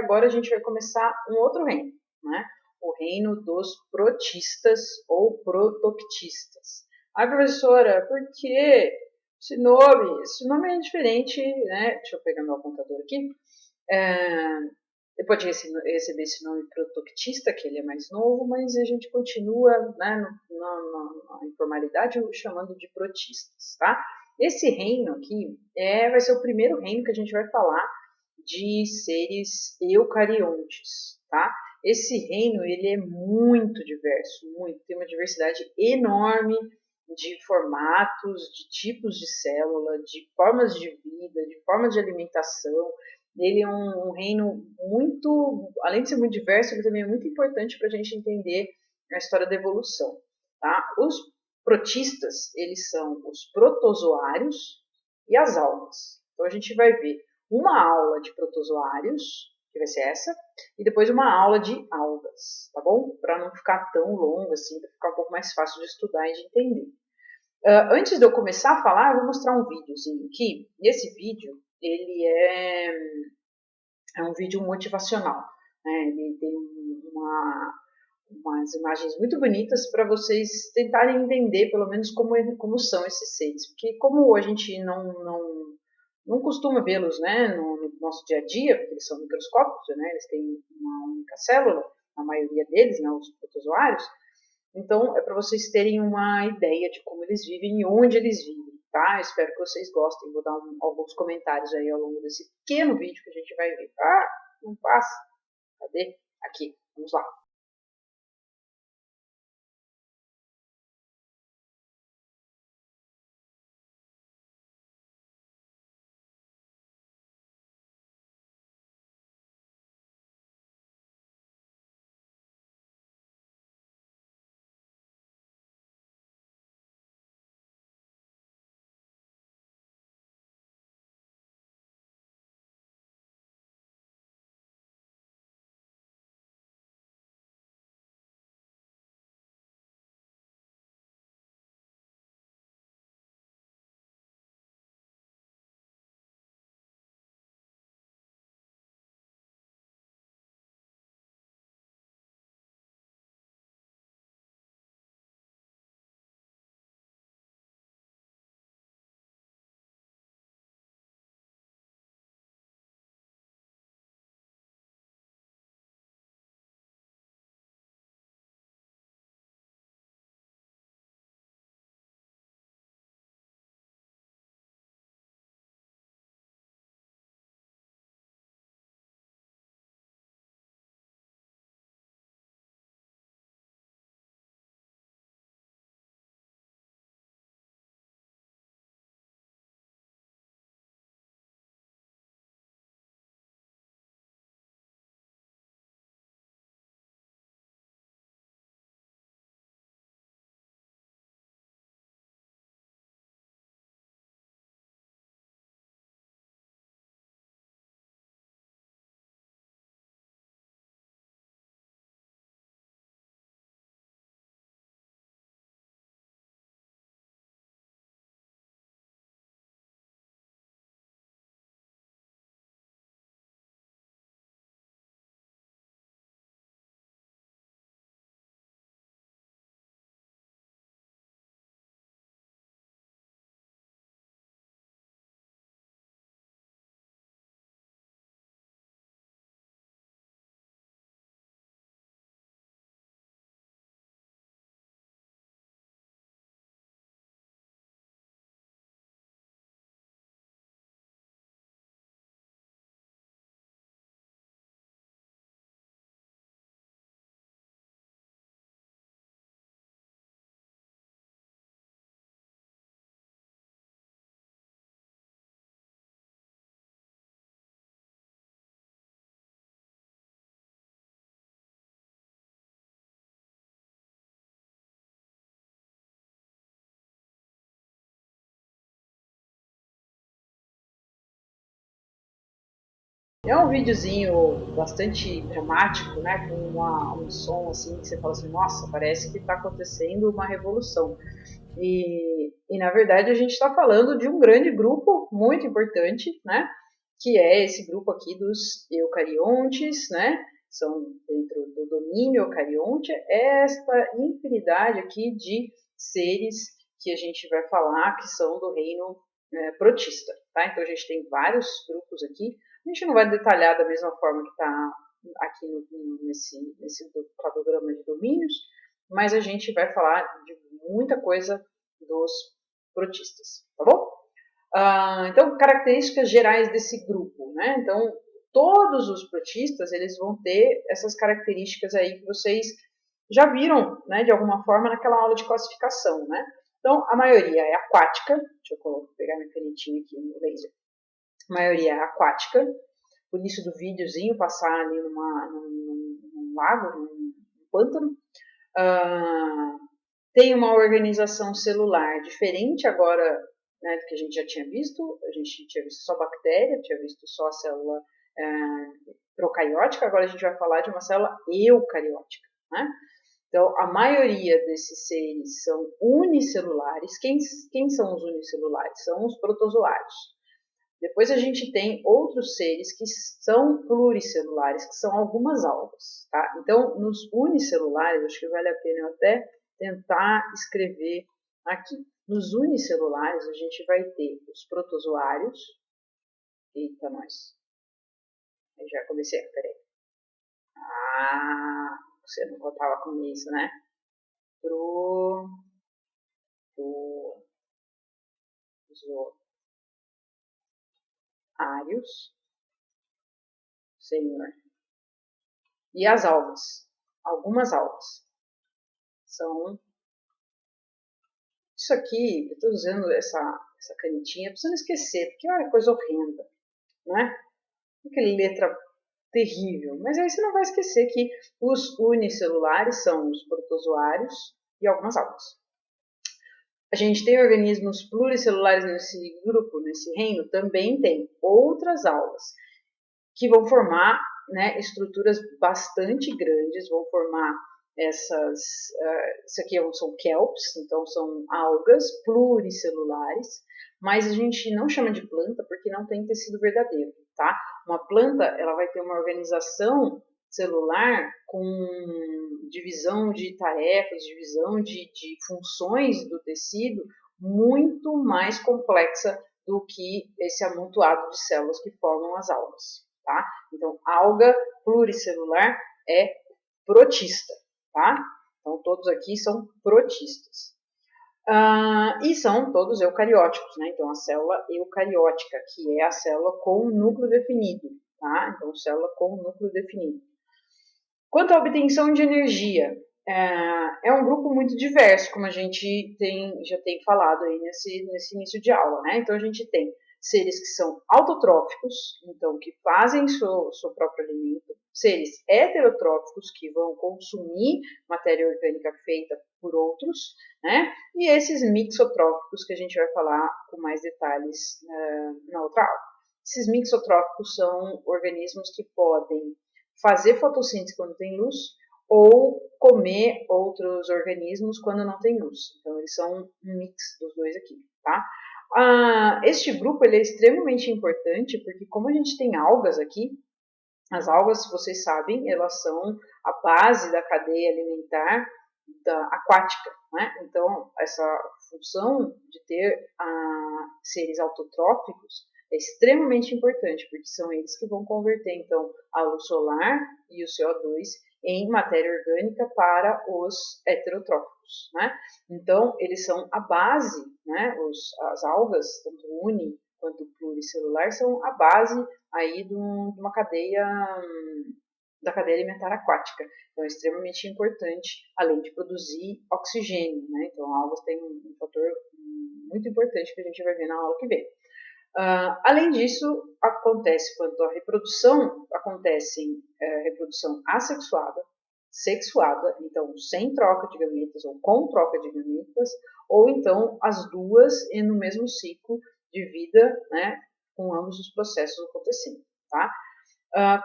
agora a gente vai começar um outro reino, né? O reino dos protistas ou protoctistas. Ah, professora, por que esse nome? Esse nome é diferente, né? Deixa eu pegar meu apontador aqui. Pode receber esse nome protoctista, que ele é mais novo, mas a gente continua, né, na informalidade chamando de protistas, tá? Esse reino aqui vai ser o primeiro reino que a gente vai falar de seres eucariontes, tá? Esse reino, ele é muito diverso, muito, tem uma diversidade enorme de formatos, de tipos de célula, de formas de vida, de formas de alimentação. Ele é um reino muito, além de ser muito diverso, ele também é muito importante para a gente entender a história da evolução, tá? Os protistas, eles são os protozoários e as algas. Então a gente vai ver uma aula de protozoários, que vai ser essa, e depois uma aula de algas, tá bom? Para não ficar tão longo assim, para ficar um pouco mais fácil de estudar e de entender. Antes de eu começar a falar, eu vou mostrar um videozinho aqui. E esse vídeo, ele é um vídeo motivacional, né? Ele tem umas imagens muito bonitas para vocês tentarem entender, pelo menos, como são esses seres. Porque como a gente não costuma vê-los, né, no nosso dia a dia, porque eles são microscópicos, né, eles têm uma única célula, a maioria deles, né, os protozoários. Então, é para vocês terem uma ideia de como eles vivem e onde eles vivem, tá? Espero que vocês gostem. Vou dar alguns comentários aí ao longo desse pequeno vídeo que a gente vai ver. Ah, não passa. Cadê? Aqui. Vamos lá. É um videozinho bastante dramático, né? Com um som assim que você fala assim, nossa, parece que está acontecendo uma revolução. E na verdade a gente está falando de um grande grupo muito importante, né? que é esse grupo aqui dos eucariontes, né? São dentro do domínio eucarionte, esta infinidade aqui de seres que a gente vai falar que são do reino protista, tá? Então a gente tem vários grupos aqui. A gente não vai detalhar da mesma forma que está aqui nesse cladograma de domínios, mas a gente vai falar de muita coisa dos protistas, tá bom? Então, características gerais desse grupo, né? Então, todos os protistas, eles vão ter essas características aí que vocês já viram, né, de alguma forma naquela aula de classificação, né? Então, a maioria é aquática, deixa eu pegar minha canetinha aqui no laser. A maioria é aquática, por isso do videozinho passar ali num lago, num pântano. Tem uma organização celular diferente agora, né, do que a gente já tinha visto. A gente tinha visto só bactéria, tinha visto só a célula procariótica, agora a gente vai falar de uma célula eucariótica, né? Então, a maioria desses seres são unicelulares. Quem são os unicelulares? São os protozoários. Depois a gente tem outros seres que são pluricelulares, que são algumas algas, tá? Então, nos unicelulares, acho que vale a pena eu até tentar escrever aqui. Nos unicelulares, a gente vai ter os protozoários. Eita, nós. Eu já comecei, peraí. Você não contava com isso, né? Protozoários, senhor. E as algas. Algumas algas. São... Isso aqui, eu estou usando essa canetinha para você não esquecer, porque é uma coisa horrenda, né? Aquela letra terrível. Mas aí você não vai esquecer que os unicelulares são os protozoários e algumas algas. A gente tem organismos pluricelulares nesse grupo, nesse reino, também tem outras algas que vão formar, né, estruturas bastante grandes, vão formar isso aqui são kelps, então são algas pluricelulares, mas a gente não chama de planta porque não tem tecido verdadeiro, tá? Uma planta, ela vai ter uma organização celular com divisão de tarefas, divisão de funções do tecido muito mais complexa do que esse amontoado de células que formam as algas, tá? Então, alga pluricelular é protista, tá? Então, todos aqui são protistas. E são todos eucarióticos, né? Então, a célula eucariótica, que é a célula com núcleo definido, tá? Então, célula com núcleo definido. Quanto à obtenção de energia, é um grupo muito diverso, como a gente já tem falado aí nesse início de aula, né? Então, a gente tem seres que são autotróficos, então que fazem seu próprio alimento, seres heterotróficos, que vão consumir matéria orgânica feita por outros, né? E esses mixotróficos, que a gente vai falar com mais detalhes na outra aula. Esses mixotróficos são organismos que podem fazer fotossíntese quando tem luz ou comer outros organismos quando não tem luz. Então, eles são um mix dos dois aqui, tá? Este grupo ele é extremamente importante porque como a gente tem algas aqui, as algas, vocês sabem, elas são a base da cadeia alimentar aquática, né? Então, essa função de ter seres autotróficos é extremamente importante, porque são eles que vão converter, então, a luz solar e o CO2 em matéria orgânica para os heterotróficos, né? Então, eles são a base, né? As algas, tanto uni quanto pluricelular, são a base aí de uma cadeia da cadeia alimentar aquática. Então, é extremamente importante, além de produzir oxigênio, né? Então, algas têm um fator muito importante que a gente vai ver na aula que vem. Além disso, acontece quanto à reprodução, acontece reprodução assexuada, sexuada, então sem troca de gametas ou com troca de gametas, ou então as duas no mesmo ciclo de vida, né, com ambos os processos acontecendo, tá?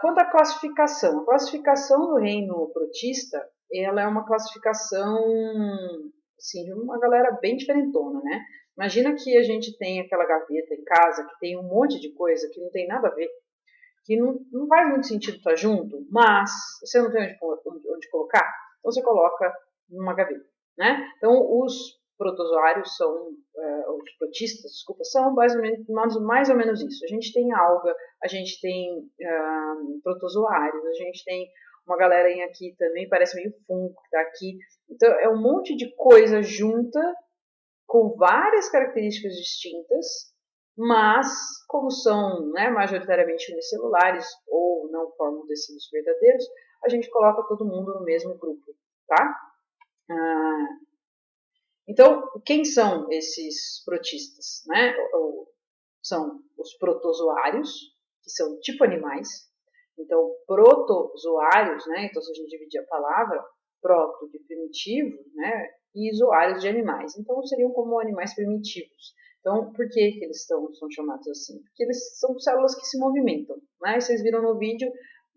Quanto à classificação, a classificação do reino protista, ela é uma classificação, assim, de uma galera bem diferentona, né? Imagina que a gente tem aquela gaveta em casa que tem um monte de coisa que não tem nada a ver, que não faz muito sentido estar junto, mas você não tem onde colocar, então você coloca numa gaveta, né? Então os protozoários são, os protistas, desculpa, são mais ou menos isso. A gente tem alga, a gente tem protozoários, a gente tem uma galerinha aqui também, parece meio fungo que tá aqui. Então é um monte de coisa junta com várias características distintas, mas como são, né, majoritariamente unicelulares ou não formam tecidos verdadeiros, a gente coloca todo mundo no mesmo grupo, tá? Então, quem são esses protistas? Né? São os protozoários, que são tipo animais. Então, protozoários, né? Então, se a gente dividir a palavra, proto de primitivo, né? E zoários de animais. Então, seriam como animais primitivos. Então, por que eles são chamados assim? Porque eles são células que se movimentam. Né? Vocês viram no vídeo,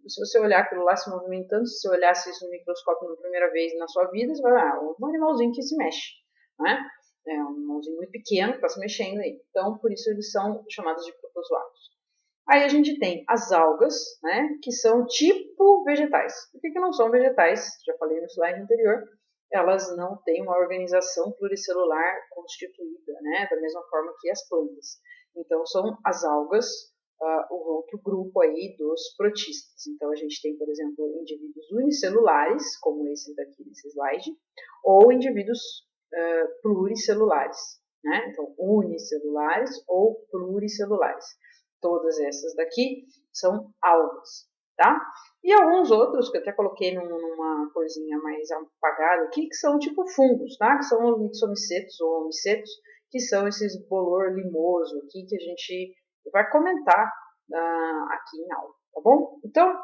se você olhar aquilo lá se movimentando, se você olhasse isso no microscópio na primeira vez na sua vida, você vai ver, um animalzinho que se mexe. Né? É um animalzinho muito pequeno que está se mexendo aí. Então, por isso eles são chamados de protozoários. Aí a gente tem as algas, né, que são tipo vegetais. Por que não são vegetais? Já falei no slide anterior. Elas não têm uma organização pluricelular constituída, né, da mesma forma que as plantas. Então, são as algas, o outro grupo aí dos protistas. Então, a gente tem, por exemplo, indivíduos unicelulares, como esse daqui nesse slide, ou indivíduos pluricelulares, né? Então, unicelulares ou pluricelulares. Todas essas daqui são algas, tá? E alguns outros, que eu até coloquei numa corzinha mais apagada aqui, que são tipo fungos, tá? Que são os mixomicetos ou homicetos, que são esses bolor limoso aqui que a gente vai comentar aqui em aula, tá bom? Então,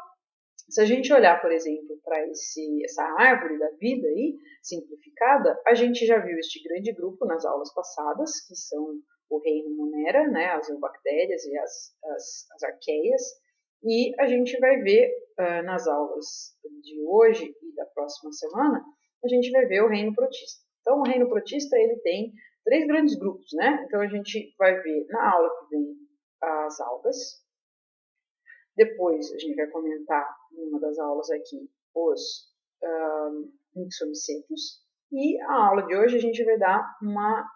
se a gente olhar, por exemplo, para essa árvore da vida aí, simplificada, a gente já viu este grande grupo nas aulas passadas, que são o reino Monera, né, as eubactérias e as arqueias, e a gente vai ver nas aulas de hoje e da próxima semana, a gente vai ver o reino protista. Então, o reino protista, ele tem 3 grandes grupos, né? Então, a gente vai ver na aula que vem as algas. Depois a gente vai comentar em uma das aulas aqui os mixomicetos. E a aula de hoje a gente vai dar uma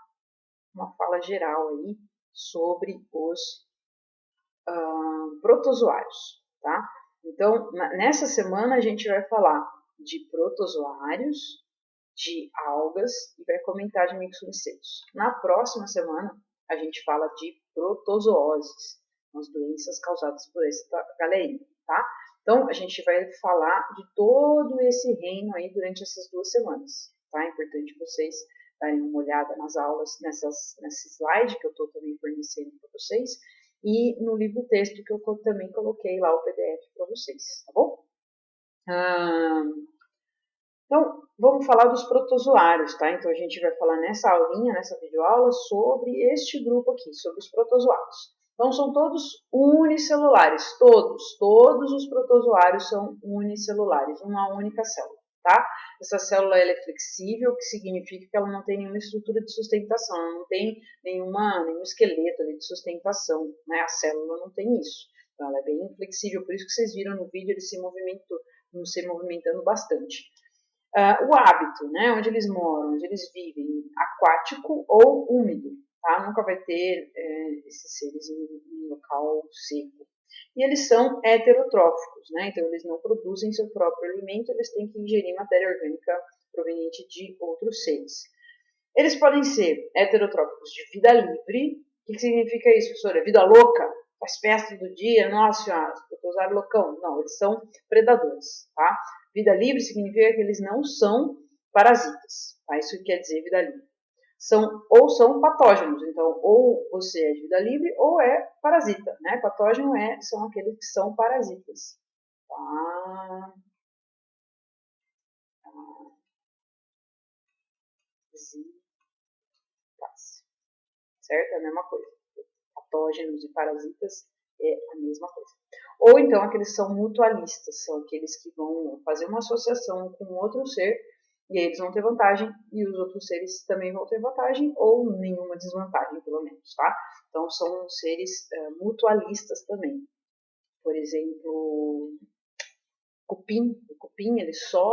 fala geral aí sobre os protozoários, tá? Então, nessa semana a gente vai falar de protozoários, de algas e vai comentar de mixomicetos. Na próxima semana a gente fala de protozooses, as doenças causadas por essa galerinha, tá? Então, a gente vai falar de todo esse reino aí durante essas 2 semanas, tá? É importante vocês darem uma olhada nas aulas, nesse slide que eu estou também fornecendo para vocês, e no livro texto que eu também coloquei lá o PDF para vocês, tá bom? Então, vamos falar dos protozoários, tá? Então, a gente vai falar nessa aulinha, nessa videoaula, sobre este grupo aqui, sobre os protozoários. Então, são todos unicelulares, todos os protozoários são unicelulares, uma única célula, tá? Essa célula ela é flexível, o que significa que ela não tem nenhuma estrutura de sustentação, ela não tem nenhum esqueleto ali de sustentação, né? A célula não tem isso. Então, ela é bem flexível, por isso que vocês viram no vídeo ele se movimentando bastante. O hábito, né, onde eles moram, onde eles vivem, aquático ou úmido, tá? Nunca vai ter esses seres em local seco. E eles são heterotróficos, né? Então eles não produzem seu próprio alimento, eles têm que ingerir matéria orgânica proveniente de outros seres. Eles podem ser heterotróficos de vida livre. O que significa isso, professora? Vida louca? Faz festa do dia? Nossa senhora, protozoário loucão. Não, eles são predadores, tá? Vida livre significa que eles não são parasitas, tá? Isso quer dizer vida livre. São patógenos, então ou você é de vida livre ou é parasita, né? Patógeno são aqueles que são parasitas. Certo? É a mesma coisa. Patógenos e parasitas é a mesma coisa. Ou então aqueles são mutualistas, são aqueles que vão fazer uma associação com outro ser E aí eles vão ter vantagem e os outros seres também vão ter vantagem ou nenhuma desvantagem, pelo menos, tá? Então são seres mutualistas também. Por exemplo, o cupim ele só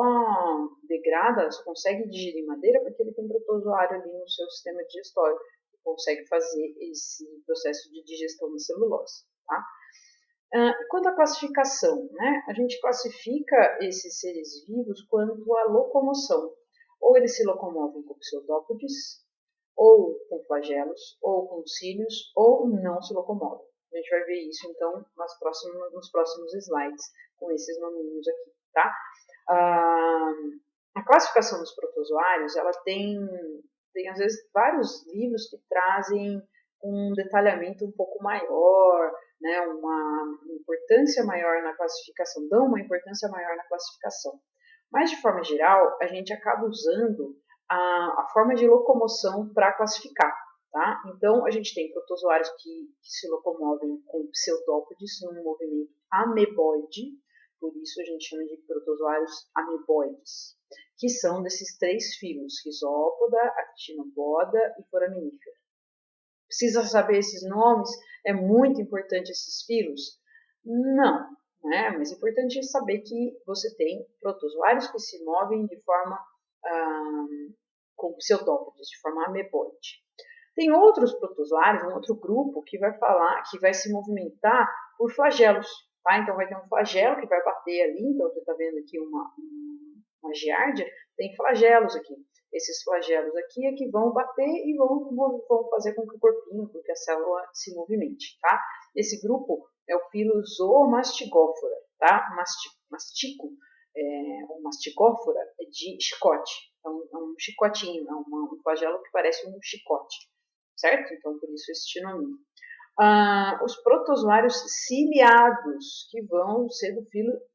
degrada, só consegue digerir madeira porque ele tem protozoário ali no seu sistema digestório, que consegue fazer esse processo de digestão da celulose, tá? Quanto à classificação, né? A gente classifica esses seres vivos quanto à locomoção. Ou eles se locomovem com pseudópodes, ou com flagelos, ou com cílios, ou não se locomovem. A gente vai ver isso, então, nos próximos slides, com esses nominhos aqui, tá? A classificação dos protozoários, ela tem, às vezes, vários livros que trazem um detalhamento um pouco maior, né, uma importância maior na classificação, dão uma importância maior na classificação. Mas, de forma geral, a gente acaba usando a forma de locomoção para classificar. Tá? Então, a gente tem protozoários que se locomovem com pseudópodes num movimento ameboide, por isso a gente chama de protozoários ameboides, que são desses três filos, Rhizópoda, Actinopoda e Foraminífera. Precisa saber esses nomes? É muito importante esses filos? Não, né? Mas é importante saber que você tem protozoários que se movem de forma com pseudópodes, de forma ameboide. Tem outros protozoários, um outro grupo que vai se movimentar por flagelos, tá? Então vai ter um flagelo que vai bater ali, então você está vendo aqui uma giardia, tem flagelos aqui. Esses flagelos aqui é que vão bater e vão fazer com que o corpinho, com que a célula se movimente, tá? Esse grupo é o filo Zoomastigófora, tá? Mastico, ou mastigófora, é de chicote. Então, é um chicotinho, é um flagelo que parece um chicote, certo? Então, por isso esse nome. Os protozoários ciliados, que vão ser do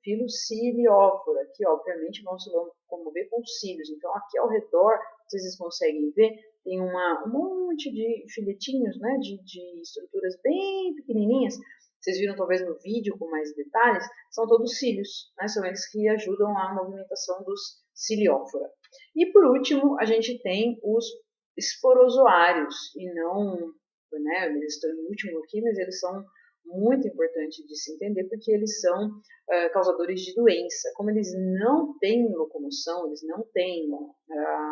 filo ciliófora, que obviamente vão se locomover com cílios. Então, aqui ao redor, vocês conseguem ver, tem um monte de filetinhos, né, de estruturas bem pequenininhas. Vocês viram talvez no vídeo com mais detalhes, são todos cílios, né, são eles que ajudam a movimentação dos ciliófora. E por último, a gente tem os esporozoários, e não, né, eles estão em último aqui, mas eles são muito importantes de se entender porque eles são causadores de doença. Como eles não têm locomoção, eles não têm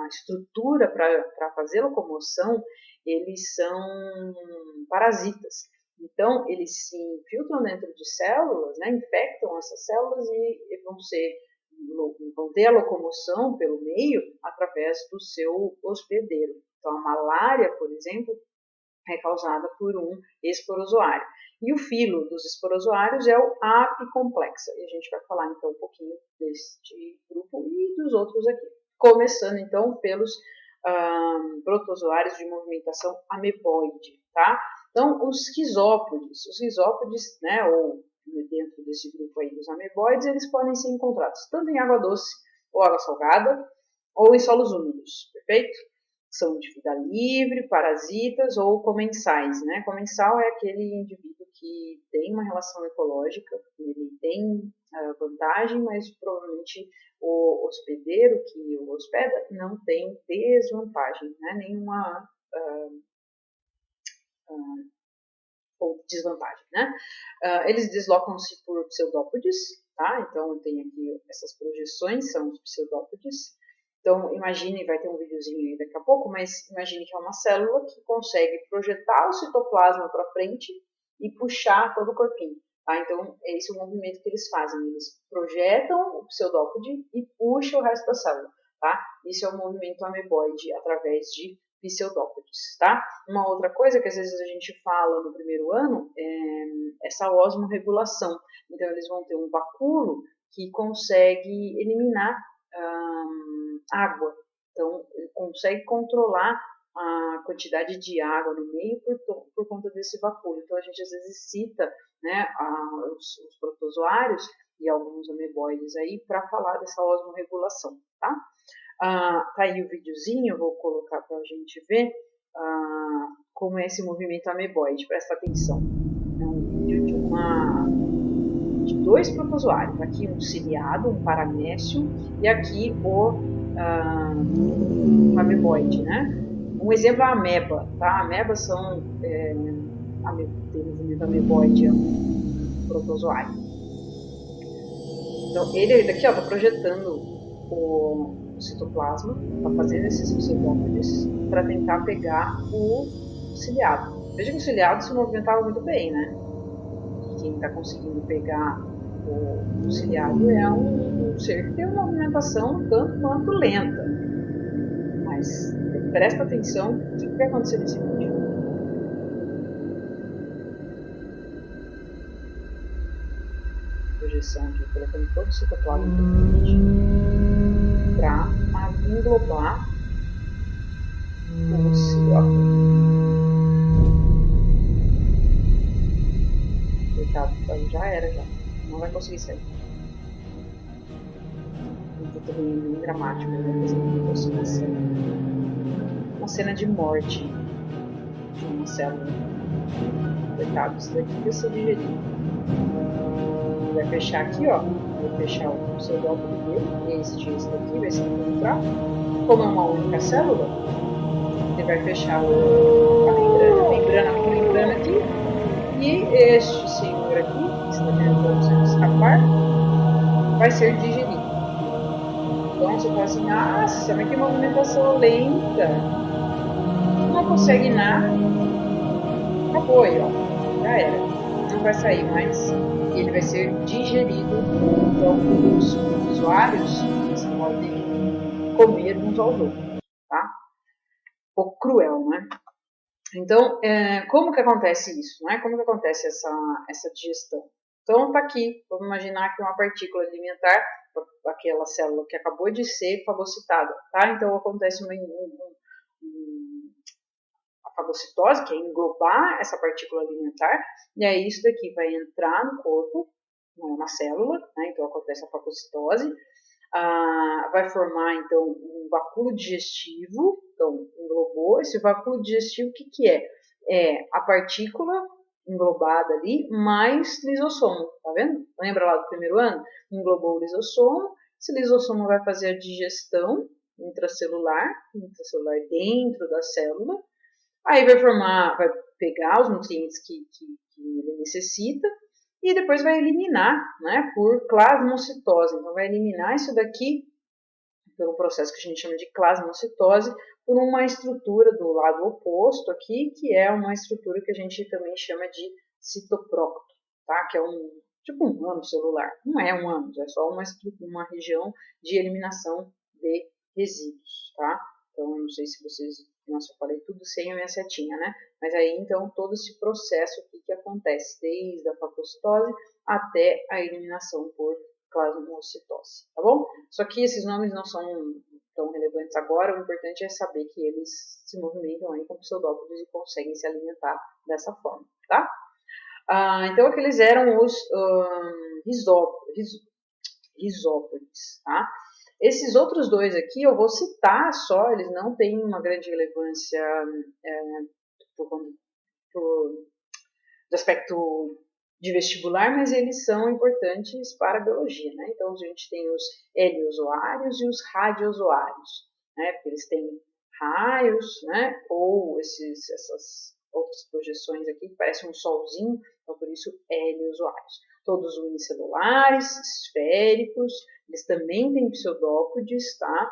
estrutura para fazer locomoção, eles são parasitas. Então, eles se infiltram dentro de células, né, infectam essas células e vão ter a locomoção pelo meio através do seu hospedeiro. Então, a malária, por exemplo, é causada por um esporozoário. E o filo dos esporozoários é o Apicomplexa. E a gente vai falar então um pouquinho deste grupo e dos outros aqui. Começando então pelos protozoários de movimentação ameboide, tá? Então, os rizópodes, né, ou dentro desse grupo aí dos ameboides, eles podem ser encontrados tanto em água doce ou água salgada, ou em solos úmidos, perfeito? São de vida livre, parasitas ou comensais, né? Comensal é aquele indivíduo que tem uma relação ecológica, ele tem vantagem, mas provavelmente o hospedeiro que o hospeda não tem desvantagem, né? Nenhuma ou desvantagem, né? Eles deslocam-se por pseudópodes, tá? Então tem aqui essas projeções, são os pseudópodes. Então, imagine, vai ter um videozinho aí daqui a pouco, mas imagine que é uma célula que consegue projetar o citoplasma para frente e puxar todo o corpinho. Tá? Então, esse é o movimento que eles fazem. Eles projetam o pseudópode e puxam o resto da célula. Tá? Isso é o movimento ameboide através de pseudópodes. Tá? Uma outra coisa que às vezes a gente fala no primeiro ano é essa osmorregulação. Então, eles vão ter um vacúolo que consegue eliminar água. Então, ele consegue controlar a quantidade de água no meio por conta desse vacúolo. Então, a gente às vezes cita, né, os protozoários e alguns ameboides aí para falar dessa osmorregulação, tá? Tá aí o videozinho, eu vou colocar para a gente ver como é esse movimento ameboide. Presta atenção. É um vídeo de uma de 2 protozoários. Aqui um ciliado, um paramécio, e aqui o ameboide, né? Um exemplo é a ameba, tá? Amebas são, temos o ameboide, é um protozoário. Então, ele daqui está projetando o citoplasma, está fazendo esses pseudópodes para tentar pegar o ciliado. Veja que o ciliado se movimentava muito bem, né? Quem está conseguindo pegar o ciliado é um ser que tem uma movimentação tanto quanto lenta. Mas presta atenção o que vai acontecer nesse vídeo. Projeção aqui, colocando todo o citoplasma para englobar o ciliado. Coitado, já era, já. Não vai conseguir sair. Então também é bem dramático, né? Fazer uma aproximação. Uma cena de morte de uma célula. Coitado, isso daqui vai ser digerido. Vai fechar aqui, ó. Vai fechar o pseudópodo dele. Esse daqui vai se encontrar. Como é uma única célula, ele vai fechar a membrana aqui. E este senhor aqui, que está tentando escapar, vai ser digerido. Então você fala assim, nossa, mas que movimentação lenta. Não consegue nada. Acabou aí, ó. Já era. Não vai sair mais. E ele vai ser digerido. Então os usuários podem comer uns aos outros. Tá? Um pouco cruel, né? Então, como que acontece isso? Né? Como que acontece essa digestão? Então, está aqui. Vamos imaginar que uma partícula alimentar, aquela célula que acabou de ser fagocitada. Tá? Então, acontece a fagocitose, que é englobar essa partícula alimentar, e aí isso daqui vai entrar no corpo, na célula, né? Então acontece a fagocitose, vai formar então um vacúolo digestivo, então englobou esse vacúolo digestivo, o que é? É a partícula englobada ali, mais lisossomo, tá vendo? Lembra lá do primeiro ano? Englobou o lisossomo, esse lisossomo vai fazer a digestão intracelular dentro da célula, aí vai pegar os nutrientes que ele necessita e depois vai eliminar, né, por plasmocitose. Então vai eliminar isso daqui pelo processo que a gente chama de plasmocitose por uma estrutura do lado oposto aqui, que é uma estrutura que a gente também chama de citoprócto, tá? Que é tipo um âmago celular. Não é um âmago, é só uma região de eliminação de resíduos, tá? Então, eu não sei se vocês... Nossa, eu falei tudo sem a minha setinha, né? Mas aí, então, todo esse processo aqui que acontece desde a fagocitose até a eliminação por plasmocitose, tá bom? Só que esses nomes não são tão relevantes agora, o importante é saber que eles se movimentam aí com pseudópodes e conseguem se alimentar dessa forma, tá? Então, aqueles eram os risópodes, tá? Esses outros dois aqui eu vou citar só, eles não têm uma grande relevância do aspecto de vestibular, mas eles são importantes para a biologia, né? Então a gente tem os heliozoários e os radiozoários, né? Porque eles têm raios, né? Ou essas outras projeções aqui que parecem um solzinho, então por isso heliozoários. Todos unicelulares, esféricos, eles também têm pseudópodes, tá?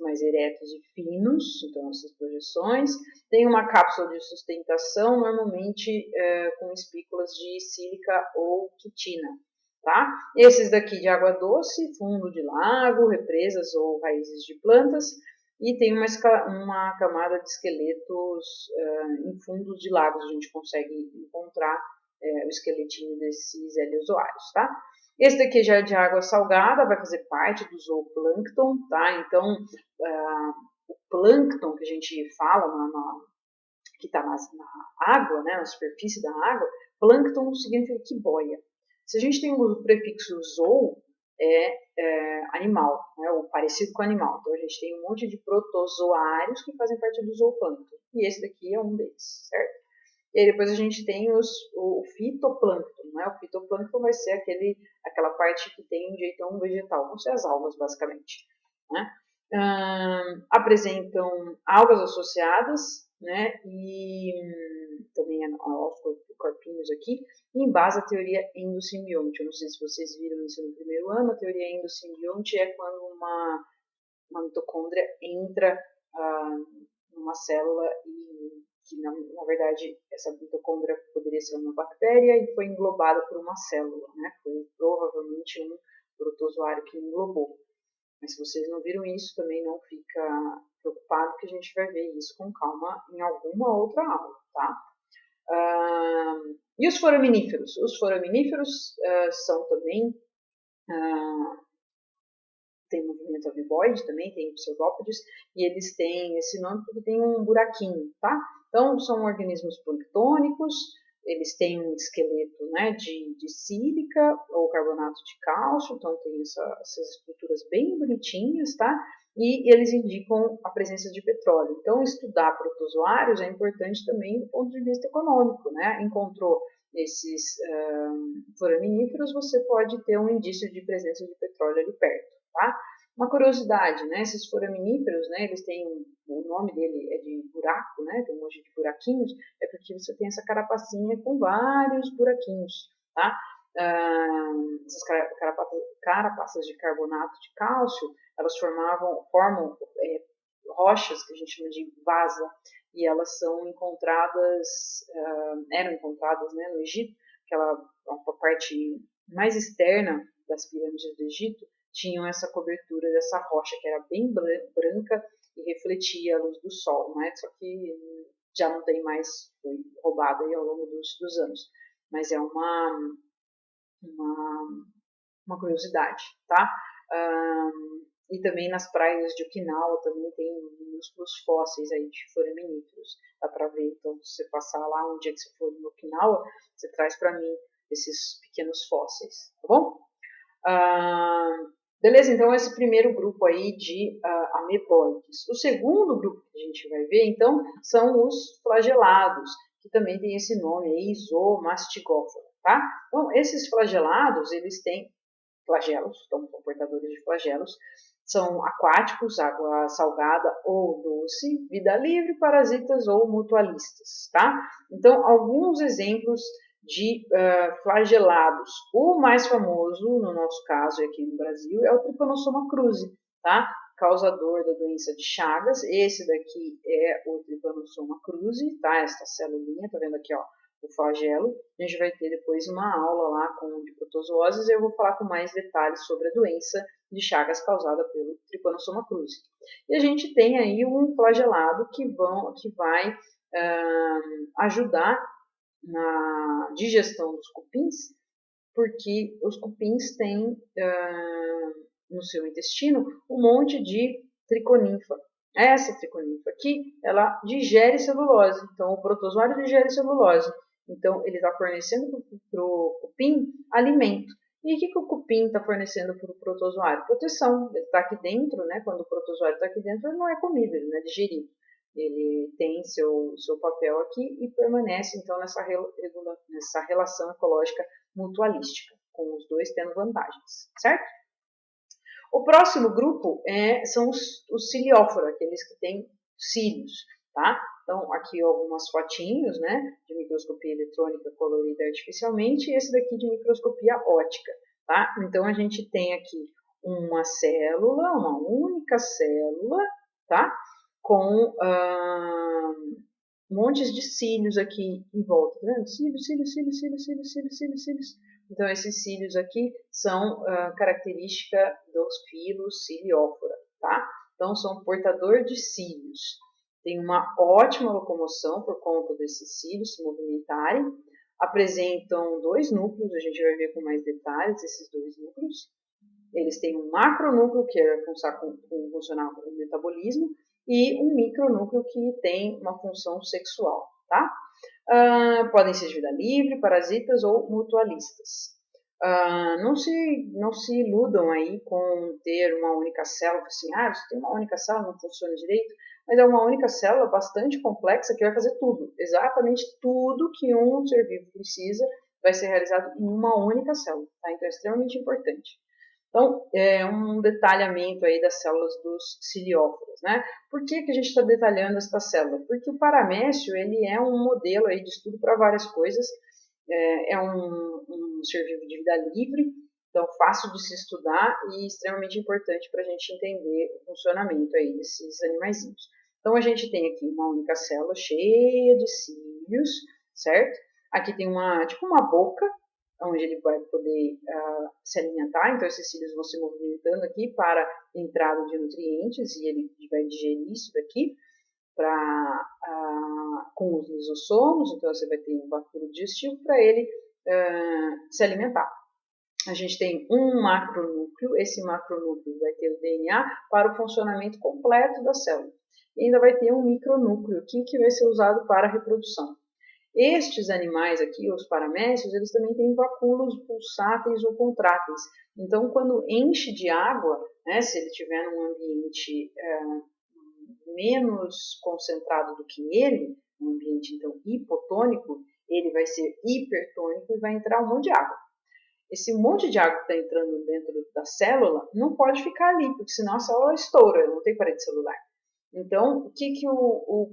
Mais eretos e finos, então essas projeções. Tem uma cápsula de sustentação, normalmente com espículas de sílica ou quitina, tá? Esses daqui de água doce, fundo de lago, represas ou raízes de plantas, e tem uma camada de esqueletos em fundos de lagos, a gente consegue encontrar o esqueletinho desses heliozoários, tá? Esse daqui já é de água salgada, vai fazer parte do zooplâncton, tá? Então, o plâncton que a gente fala, que está na água, né, na superfície da água, plâncton significa que boia. Se a gente tem o prefixo zoo, animal, né, ou parecido com animal. Então, a gente tem um monte de protozoários que fazem parte do zooplâncton. E esse daqui é um deles, certo? E aí depois a gente tem o fitoplâncton, né? O fitoplâncton vai ser aquela parte que tem um jeitão vegetal, vão ser as algas, basicamente, né? Apresentam algas associadas, né? E também aos corpinhos aqui, e embasa a teoria endossimbiótica. Eu não sei se vocês viram isso no primeiro ano. A teoria endossimbiótica é quando uma mitocôndria entra numa célula e que na verdade essa mitocôndria poderia ser uma bactéria e foi englobada por uma célula, né? Foi provavelmente um protozoário que englobou. Mas se vocês não viram isso, também não fica preocupado, que a gente vai ver isso com calma em alguma outra aula, tá? E os foraminíferos? Os foraminíferos são também tem movimento amoeboide também, tem pseudópodes, e eles têm esse nome porque tem um buraquinho, tá? Então, são organismos planctônicos, eles têm um esqueleto, né, de sílica ou carbonato de cálcio, então tem essas estruturas bem bonitinhas, tá? E eles indicam a presença de petróleo. Então, estudar protozoários é importante também do ponto de vista econômico, né? Encontrou esses foraminíferos, você pode ter um indício de presença de petróleo ali perto. Tá? Uma curiosidade, né? Esses foraminíferos, né? Eles têm o nome dele é de buraco, né? Tem um monte de buraquinhos, é porque você tem essa carapacinha com vários buraquinhos, tá? Essas carapaças de carbonato de cálcio, elas formam rochas que a gente chama de vasa, e elas são eram encontradas, né, no Egito, a parte mais externa das pirâmides do Egito, tinham essa cobertura dessa rocha que era bem branca e refletia a luz do sol, né? Só que já não tem mais, foi roubada aí ao longo dos anos. Mas é uma curiosidade, tá? E também nas praias de Okinawa também tem minúsculos fósseis aí de foraminíferos. Dá para ver, então, se você passar lá um dia que você for em Okinawa, você traz para mim esses pequenos fósseis, tá bom? Beleza, então esse primeiro grupo aí de ameboides. O segundo grupo que a gente vai ver, então, são os flagelados, que também tem esse nome aí, isomastigófora, tá? Então, esses flagelados, eles têm flagelos, então são portadores de flagelos, são aquáticos, água salgada ou doce, vida livre, parasitas ou mutualistas, tá? Então, alguns exemplos de flagelados. O mais famoso, no nosso caso aqui no Brasil, é o Trypanosoma cruzi, tá? Causador da doença de Chagas. Esse daqui é o Trypanosoma cruzi, tá? Esta celulinha, tá vendo aqui, ó, o flagelo. A gente vai ter depois uma aula lá de protozooses e eu vou falar com mais detalhes sobre a doença de Chagas causada pelo Trypanosoma cruzi. E a gente tem aí um flagelado que vai ajudar na digestão dos cupins, porque os cupins têm no seu intestino um monte de triconinfa. Essa triconinfa aqui, ela digere celulose, então o protozoário digere celulose. Então ele está fornecendo para o cupim alimento. E o que o cupim está fornecendo para o protozoário? Proteção. Ele está aqui dentro, né? Quando o protozoário está aqui dentro, ele não é comido, ele não é digerido. Ele tem seu papel aqui e permanece, então, nessa relação ecológica mutualística, com os dois tendo vantagens, certo? O próximo grupo são os ciliófora, aqueles que têm cílios, tá? Então, aqui algumas fotinhos, né, de microscopia eletrônica colorida artificialmente, e esse daqui de microscopia óptica, tá? Então, a gente tem aqui uma célula, uma única célula, tá? Com montes de cílios aqui em volta, tá vendo? Cílios. Então, esses cílios aqui são característica dos filos ciliófora, tá? Então, são portador de cílios. Tem uma ótima locomoção por conta desses cílios se movimentarem. Apresentam dois núcleos, a gente vai ver com mais detalhes esses dois núcleos. Eles têm um macronúcleo, que é funcionar com o metabolismo, e um micronúcleo que tem uma função sexual, tá? Podem ser de vida livre, parasitas ou mutualistas. Não se iludam aí com ter uma única célula, assim, você tem uma única célula, não funciona direito. mas é uma única célula bastante complexa que vai fazer tudo, exatamente tudo que um ser vivo precisa vai ser realizado em uma única célula, tá? Então é extremamente importante. Então, é um detalhamento aí das células dos cilióforos, né? Por que a gente está detalhando esta célula? Porque o paramécio, ele é um modelo aí de estudo para várias coisas, é um ser vivo de vida livre, então fácil de se estudar e extremamente importante para a gente entender o funcionamento aí desses animaizinhos. Então, a gente tem aqui uma única célula cheia de cílios, certo? Aqui tem tipo uma boca, onde ele vai poder se alimentar, então esses cílios vão se movimentando aqui para entrada de nutrientes e ele vai digerir isso daqui com os lisossomos, então você vai ter um vacúolo digestivo para ele se alimentar. A gente tem um macronúcleo, esse macronúcleo vai ter o DNA para o funcionamento completo da célula. E ainda vai ter um micronúcleo aqui que vai ser usado para a reprodução. Estes animais aqui, os paramécios, eles também têm vacúolos pulsáteis ou contráteis. Então, quando enche de água, né, se ele estiver num ambiente menos concentrado do que ele, um ambiente então hipotônico, ele vai ser hipertônico e vai entrar um monte de água. Esse monte de água que está entrando dentro da célula não pode ficar ali, porque senão a célula estoura, não tem parede celular. Então, o que o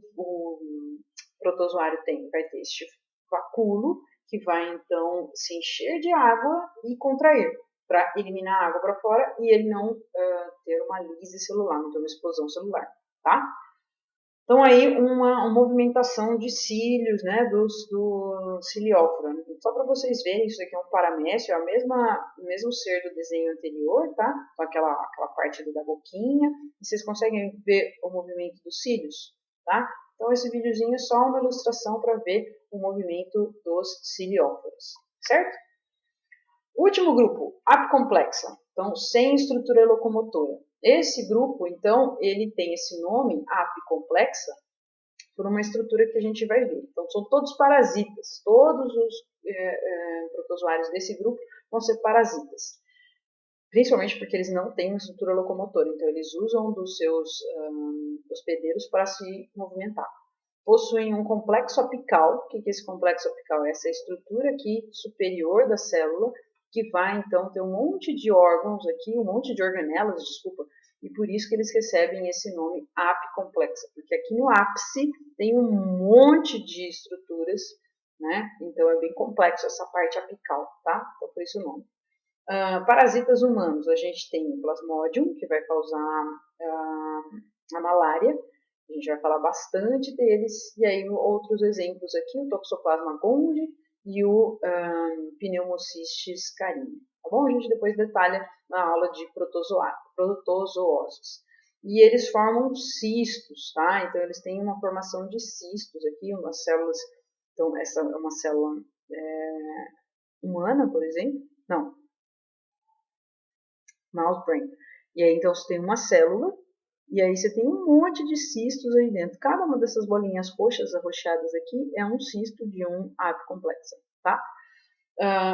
protozoário tem? Vai ter este vacúolo que vai então se encher de água e contrair para eliminar a água para fora e ele não ter uma lise celular, não ter uma explosão celular, tá? Então, aí, uma movimentação de cílios, né, do cilióforo. Só para vocês verem, isso aqui é um paramécio, é o mesmo ser do desenho anterior, tá? Com aquela parte ali da boquinha. E vocês conseguem ver o movimento dos cílios, tá? Então, esse videozinho é só uma ilustração para ver o movimento dos cilióforos, certo? Último grupo, apicomplexa. Então, sem estrutura locomotora. Esse grupo, então, ele tem esse nome, apicomplexa, por uma estrutura que a gente vai ver. Então, são todos parasitas. Todos os protozoários desse grupo vão ser parasitas. Principalmente porque eles não têm uma estrutura locomotora. Então, eles usam dos seus hospedeiros para se movimentar. Possuem um complexo apical. O que é esse complexo apical? Essa estrutura aqui superior da célula, que vai, então, ter um monte de órgãos aqui, um monte de organelas, desculpa, e por isso que eles recebem esse nome apicomplexa, porque aqui no ápice tem um monte de estruturas, né? Então é bem complexo essa parte apical, tá? Então por isso o nome. Parasitas humanos, a gente tem o Plasmodium, que vai causar a malária, a gente vai falar bastante deles, e aí outros exemplos aqui, o Toxoplasma gondii e o Pneumocystis carinii. Tá bom? A gente depois detalha na aula de protozooses. E eles formam cistos, tá? Então, eles têm uma formação de cistos aqui, umas células. Então, essa é uma célula humana, por exemplo. Não. Mouse brain. E aí, então, você tem uma célula, e aí você tem um monte de cistos aí dentro. Cada uma dessas bolinhas roxas arroxeadas aqui é um cisto de um apicomplexa, tá?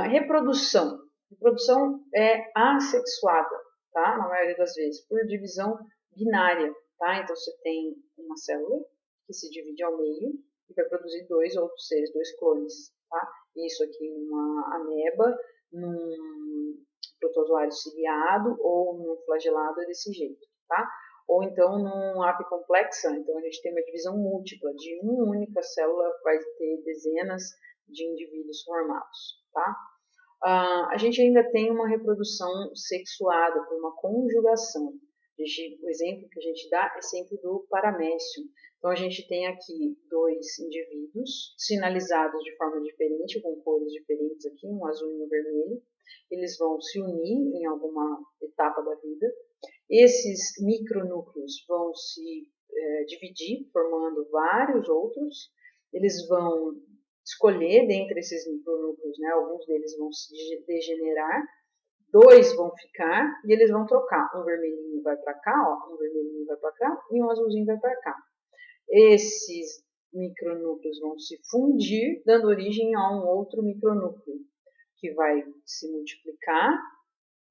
Reprodução. Reprodução é assexuada, tá? Na maioria das vezes, por divisão binária, tá? Então, você tem uma célula que se divide ao meio e vai produzir dois outros seres, dois clones, tá? Isso aqui numa ameba, num protozoário ciliado ou num flagelado é desse jeito, tá? Ou então num apicomplexa, então a gente tem uma divisão múltipla, de uma única célula vai ter dezenas de indivíduos formados, tá? A gente ainda tem uma reprodução sexuada por uma conjugação. O exemplo que a gente dá é sempre do paramécio. Então, a gente tem aqui dois indivíduos sinalizados de forma diferente, com cores diferentes aqui, um azul e um vermelho. Eles vão se unir em alguma etapa da vida. Esses micronúcleos vão se dividir, formando vários outros. Eles vão escolher dentre esses micronúcleos, né? Alguns deles vão se degenerar, dois vão ficar e eles vão trocar. Um vermelhinho vai para cá, ó, um vermelhinho vai para cá e um azulzinho vai para cá. Esses micronúcleos vão se fundir, dando origem a um outro micronúcleo, que vai se multiplicar,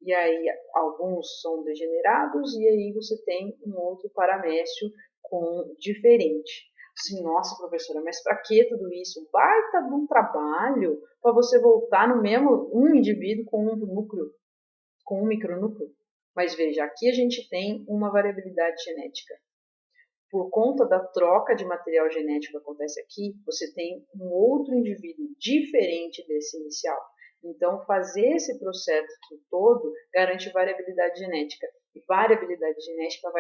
e aí alguns são degenerados, e aí você tem um outro paramécio diferente. Assim, nossa, professora, mas para que tudo isso? Baita de um trabalho para você voltar no mesmo um indivíduo com um núcleo, com um micronúcleo. Mas veja, aqui a gente tem uma variabilidade genética. Por conta da troca de material genético que acontece aqui, você tem um outro indivíduo diferente desse inicial. Então, fazer esse processo todo garante variabilidade genética. E variabilidade genética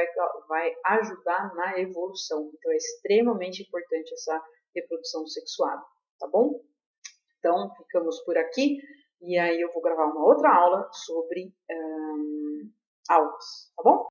vai ajudar na evolução. Então, é extremamente importante essa reprodução sexuada, tá bom? Então, ficamos por aqui. E aí eu vou gravar uma outra aula sobre aulas, tá bom?